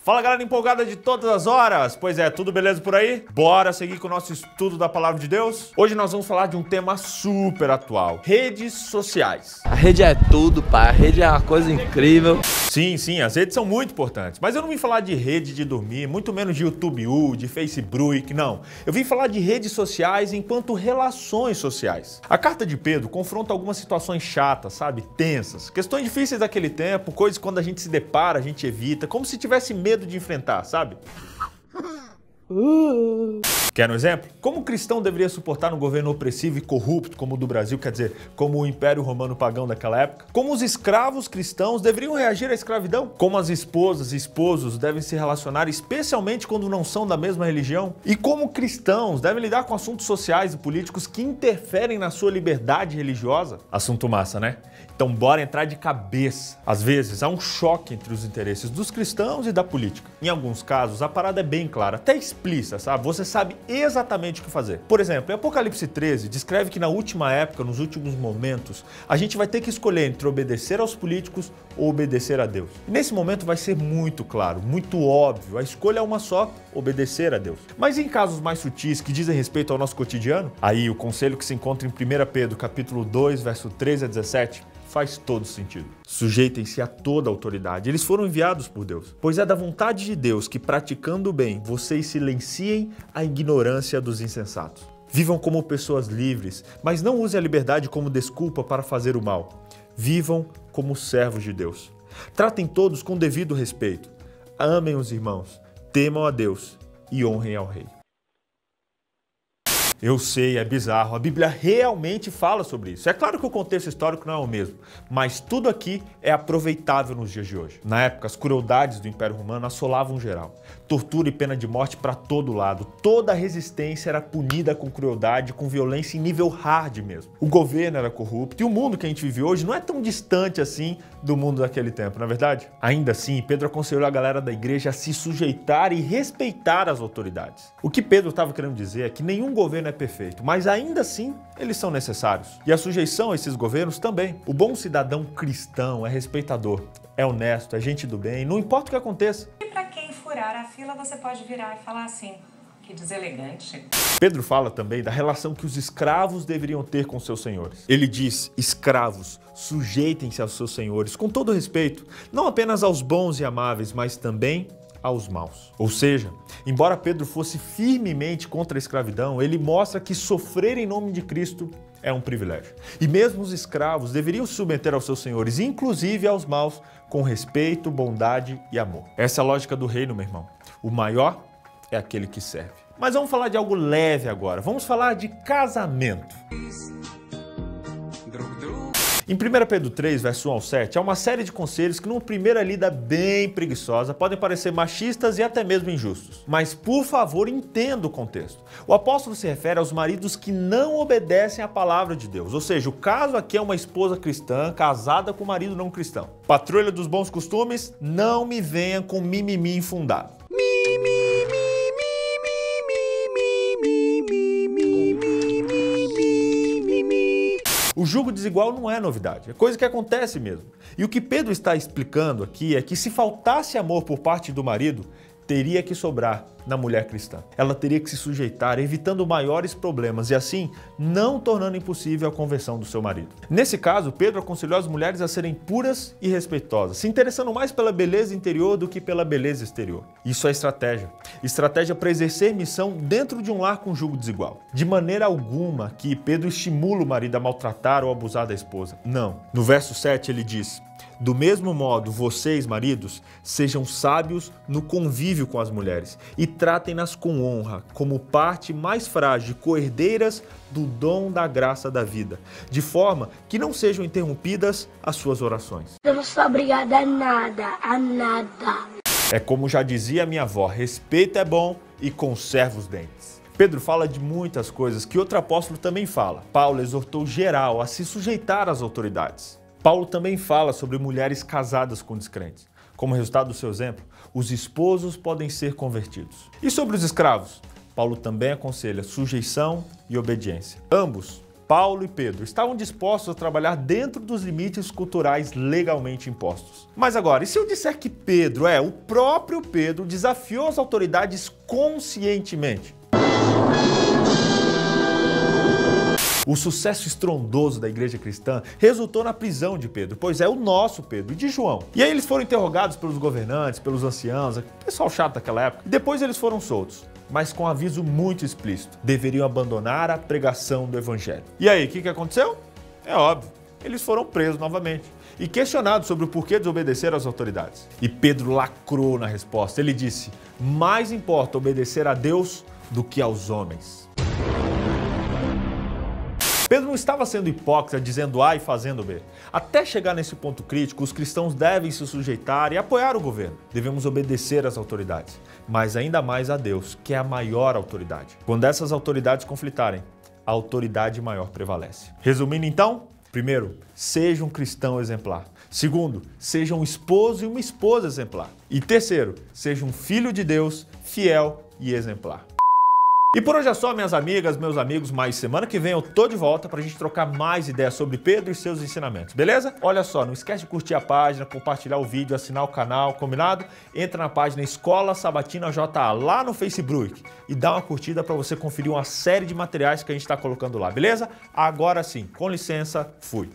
Fala galera empolgada de todas as horas! Pois é, tudo beleza por aí? Bora seguir com o nosso estudo da Palavra de Deus? Hoje nós vamos falar de um tema super atual, redes sociais. A rede é tudo, pai, a rede é uma coisa incrível. Sim, as redes são muito importantes, mas eu não vim falar de rede de dormir, muito menos de YouTube, de Facebook, não. Eu vim falar de redes sociais enquanto relações sociais. A carta de Pedro confronta algumas situações chatas, sabe? Tensas, questões difíceis daquele tempo, coisas que quando a gente se depara, a gente evita, como se tivesse medo de enfrentar, sabe? Quer um exemplo? Como o cristão deveria suportar um governo opressivo e corrupto como o do Brasil, quer dizer, como o Império Romano pagão daquela época? Como os escravos cristãos deveriam reagir à escravidão? Como as esposas e esposos devem se relacionar, especialmente quando não são da mesma religião? E como cristãos devem lidar com assuntos sociais e políticos que interferem na sua liberdade religiosa? Assunto massa, né? Então bora entrar de cabeça. Às vezes há um choque entre os interesses dos cristãos e da política. Em alguns casos a parada é bem clara, até explícita, sabe? Você sabe exatamente o que fazer. Por exemplo, em Apocalipse 13 descreve que na última época, nos últimos momentos, a gente vai ter que escolher entre obedecer aos políticos ou obedecer a Deus. E nesse momento vai ser muito claro, muito óbvio, a escolha é uma só, obedecer a Deus. Mas em casos mais sutis que dizem respeito ao nosso cotidiano, aí o conselho que se encontra em 1 Pedro capítulo 2, verso 13 a 17, faz todo sentido. Sujeitem-se a toda a autoridade. Eles foram enviados por Deus. Pois é da vontade de Deus que, praticando o bem, vocês silenciem a ignorância dos insensatos. Vivam como pessoas livres, mas não usem a liberdade como desculpa para fazer o mal. Vivam como servos de Deus. Tratem todos com devido respeito. Amem os irmãos, temam a Deus e honrem ao Rei. Eu sei, é bizarro, a Bíblia realmente fala sobre isso. É claro que o contexto histórico não é o mesmo, mas tudo aqui é aproveitável nos dias de hoje. Na época, as crueldades do Império Romano assolavam geral. Tortura e pena de morte para todo lado. Toda a resistência era punida com crueldade, com violência em nível hard mesmo. O governo era corrupto e o mundo que a gente vive hoje não é tão distante assim do mundo daquele tempo, não é verdade? Ainda assim, Pedro aconselhou a galera da igreja a se sujeitar e respeitar as autoridades. O que Pedro estava querendo dizer é que nenhum governo é perfeito, mas ainda assim eles são necessários. E a sujeição a esses governos também. O bom cidadão cristão é respeitador, é honesto, é gente do bem, não importa o que aconteça. E para quem furar a fila, você pode virar e falar assim, que deselegante. Pedro fala também da relação que os escravos deveriam ter com seus senhores. Ele diz, escravos, sujeitem-se aos seus senhores com todo respeito, não apenas aos bons e amáveis, mas também aos maus. Ou seja, embora Pedro fosse firmemente contra a escravidão, ele mostra que sofrer em nome de Cristo é um privilégio. E mesmo os escravos deveriam se submeter aos seus senhores, inclusive aos maus, com respeito, bondade e amor. Essa é a lógica do reino, meu irmão. O maior é aquele que serve. Mas vamos falar de algo leve agora. Vamos falar de casamento. Em 1 Pedro 3, verso 1 ao 7, há uma série de conselhos que numa primeira lida bem preguiçosa podem parecer machistas e até mesmo injustos. Mas, por favor, entenda o contexto. O apóstolo se refere aos maridos que não obedecem à palavra de Deus. Ou seja, o caso aqui é uma esposa cristã casada com um marido não cristão. Patrulha dos bons costumes, não me venha com mimimi infundado. O jugo desigual não é novidade, é coisa que acontece mesmo. E o que Pedro está explicando aqui é que se faltasse amor por parte do marido, teria que sobrar na mulher cristã. Ela teria que se sujeitar, evitando maiores problemas e assim não tornando impossível a conversão do seu marido. Nesse caso, Pedro aconselhou as mulheres a serem puras e respeitosas, se interessando mais pela beleza interior do que pela beleza exterior. Isso é estratégia. Estratégia para exercer missão dentro de um lar com jugo desigual. De maneira alguma que Pedro estimula o marido a maltratar ou abusar da esposa. Não. No verso 7 ele diz: do mesmo modo, vocês, maridos, sejam sábios no convívio com as mulheres e tratem-nas com honra, como parte mais frágil e coerdeiras do dom da graça da vida, de forma que não sejam interrompidas as suas orações. Eu não sou obrigada a nada, a nada. É como já dizia minha avó, respeito é bom e conserva os dentes. Pedro fala de muitas coisas que outro apóstolo também fala. Paulo exortou geral a se sujeitar às autoridades. Paulo também fala sobre mulheres casadas com descrentes. Como resultado do seu exemplo, os esposos podem ser convertidos. E sobre os escravos? Paulo também aconselha sujeição e obediência. Ambos Paulo e Pedro estavam dispostos a trabalhar dentro dos limites culturais legalmente impostos. Mas agora, e se eu disser que Pedro, o próprio Pedro, desafiou as autoridades conscientemente? O sucesso estrondoso da igreja cristã resultou na prisão de Pedro, pois é o nosso Pedro e de João. E aí eles foram interrogados pelos governantes, pelos anciãos, pessoal chato daquela época, e depois eles foram soltos, mas com um aviso muito explícito: deveriam abandonar a pregação do evangelho. E aí, o que aconteceu? É óbvio, eles foram presos novamente e questionados sobre o porquê desobedecer às autoridades. E Pedro lacrou na resposta. Ele disse: mais importa obedecer a Deus do que aos homens. Pedro não estava sendo hipócrita, dizendo A e fazendo B. Até chegar nesse ponto crítico, os cristãos devem se sujeitar e apoiar o governo. Devemos obedecer às autoridades, mas ainda mais a Deus, que é a maior autoridade. Quando essas autoridades conflitarem, a autoridade maior prevalece. Resumindo então, primeiro, seja um cristão exemplar. Segundo, seja um esposo e uma esposa exemplar. E terceiro, seja um filho de Deus, fiel e exemplar. E por hoje é só, minhas amigas, meus amigos, mas semana que vem eu tô de volta pra gente trocar mais ideias sobre Pedro e seus ensinamentos, beleza? Olha só, não esquece de curtir a página, compartilhar o vídeo, assinar o canal, combinado? Entra na página Escola Sabatina JA lá no Facebook e dá uma curtida pra você conferir uma série de materiais que a gente tá colocando lá, beleza? Agora sim, com licença, fui!